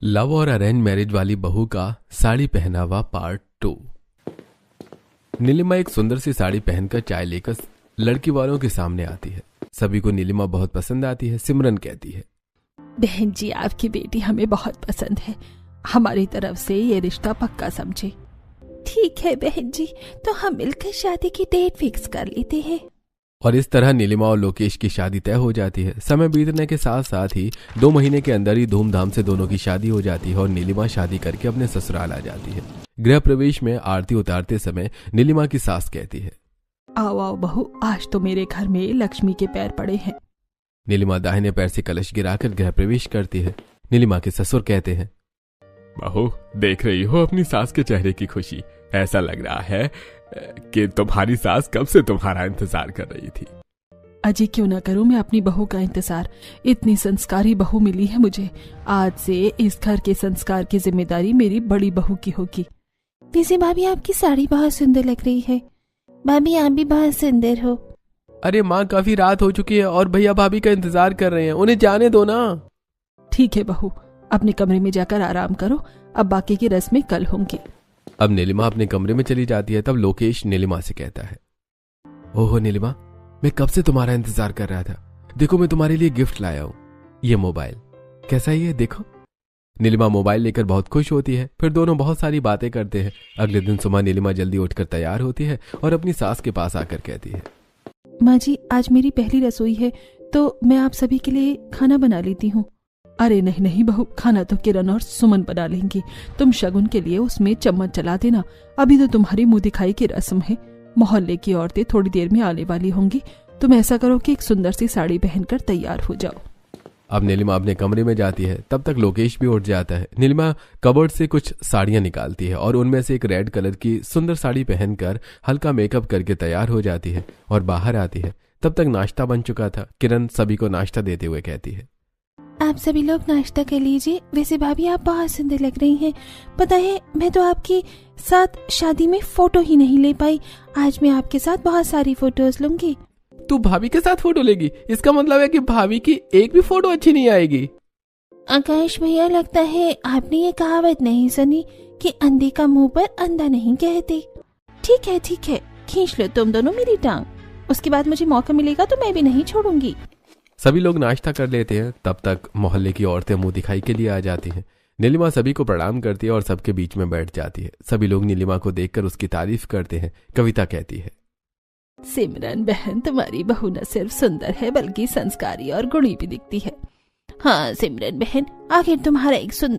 Love और arrange marriage वाली बहू का साड़ी पहनावा पार्ट 2। नीलिमा एक सुंदर सी साड़ी पहनकर चाय लेकर लड़की वालों के सामने आती है। सभी को नीलिमा बहुत पसंद आती है। सिमरन कहती है, बहन जी, आपकी बेटी हमें बहुत पसंद है। हमारी तरफ से ये रिश्ता पक्का समझे। ठीक है बहन जी, तो हम मिलकर शादी की डेट फिक्स कर लेते हैं। और इस तरह नीलिमा और लोकेश की शादी तय हो जाती है। समय बीतने के साथ साथ ही 2 महीने के अंदर ही धूमधाम से दोनों की शादी हो जाती है और नीलिमा शादी करके अपने ससुराल आ जाती है। गृह प्रवेश में आरती उतारते समय नीलिमा की सास कहती है, आओ आओ बहू, आज तो मेरे घर में लक्ष्मी के पैर पड़े हैं। नीलिमा दाहिने पैर से कलश गिराकर गृह प्रवेश करती है। नीलिमा के ससुर कहते हैं, बहू, देख रही हो अपनी सास के चेहरे की खुशी। ऐसा लग रहा है कि तुम्हारी सास कब से तुम्हारा इंतजार कर रही थी। अजी, क्यों ना करूं मैं अपनी बहू का इंतजार। इतनी संस्कारी बहू मिली है मुझे। आज से इस घर के संस्कार की जिम्मेदारी मेरी बड़ी बहू की होगी। वैसे भाभी, आपकी साड़ी बहुत सुंदर लग रही है। भाभी, आप भी बहुत सुंदर हो। अरे माँ, काफी रात हो चुकी है और भैया भाभी का इंतजार कर रहे हैं, उन्हें जाने दो ना। ठीक है बहू, अपने कमरे में जाकर आराम करो। अब बाकी की रस्में कल होंगी। अब नीलिमा अपने कमरे में चली जाती है। तब लोकेश नीलिमा से कहता है, ओहो नीलिमा, मैं कब से तुम्हारा इंतजार कर रहा था। देखो, मैं तुम्हारे लिए गिफ्ट लाया हूँ। ये मोबाइल कैसा है, ये देखो। नीलिमा मोबाइल लेकर बहुत खुश होती है। फिर दोनों बहुत सारी बातें करते हैं। अगले दिन सुबह नीलिमा जल्दी उठकर तैयार होती है और अपनी सास के पास आकर कहती है, माँ जी, आज मेरी पहली रसोई है तो मैं आप सभी के लिए खाना बना लेती हूँ। अरे नहीं नहीं बहू, खाना तो किरण और सुमन बना लेंगी। तुम शगुन के लिए उसमें चम्मच चला देना। अभी तो तुम्हारी मुंह दिखाई की रस्म है। मोहल्ले की औरतें थोड़ी देर में आने वाली होंगी। तुम ऐसा करो कि एक सुंदर सी साड़ी पहनकर तैयार हो जाओ। अब नीलिमा अपने कमरे में जाती है। तब तक लोकेश भी उठ जाता है। नीलिमा कबर्ड से कुछ साड़ियां निकालती है और उनमें से एक रेड कलर की सुंदर साड़ी पहनकर हल्का मेकअप करके तैयार हो जाती है और बाहर आती है। तब तक नाश्ता बन चुका था। किरण सभी को नाश्ता देते हुए कहती है, आप सभी लोग नाश्ता कर लीजिए। वैसे भाभी, आप बहुत सुंदर लग रही हैं। पता है, मैं तो आपके साथ शादी में फोटो ही नहीं ले पाई। आज मैं आपके साथ बहुत सारी फोटोज लूंगी। तू भाभी के साथ फोटो लेगी? इसका मतलब है कि भाभी की एक भी फोटो अच्छी नहीं आएगी। आकाश भैया, लगता है आपने ये कहावत नहीं सुनी कि अंधे का मुंह पर अंधा नहीं कहते। ठीक है, खींच लो तुम दोनों मेरी टांग। उसके बाद मुझे मौका मिलेगा तो मैं भी नहीं छोड़ूंगी। सभी लोग नाश्ता कर लेते हैं। तब तक मोहल्ले की औरतें मुंह दिखाई के लिए आ जाती हैं। नीलिमा सभी को प्रणाम करती है और सबके बीच में बैठ जाती है। सभी लोग नीलिमा को देखकर उसकी तारीफ करते हैं। कविता कहती है, सिमरन बहन, तुम्हारी बहू न सिर्फ सुंदर है बल्कि संस्कारी और गुणी भी दिखती है। हाँ सिमरन बहन, आखिर तुम्हारा एक सुंदर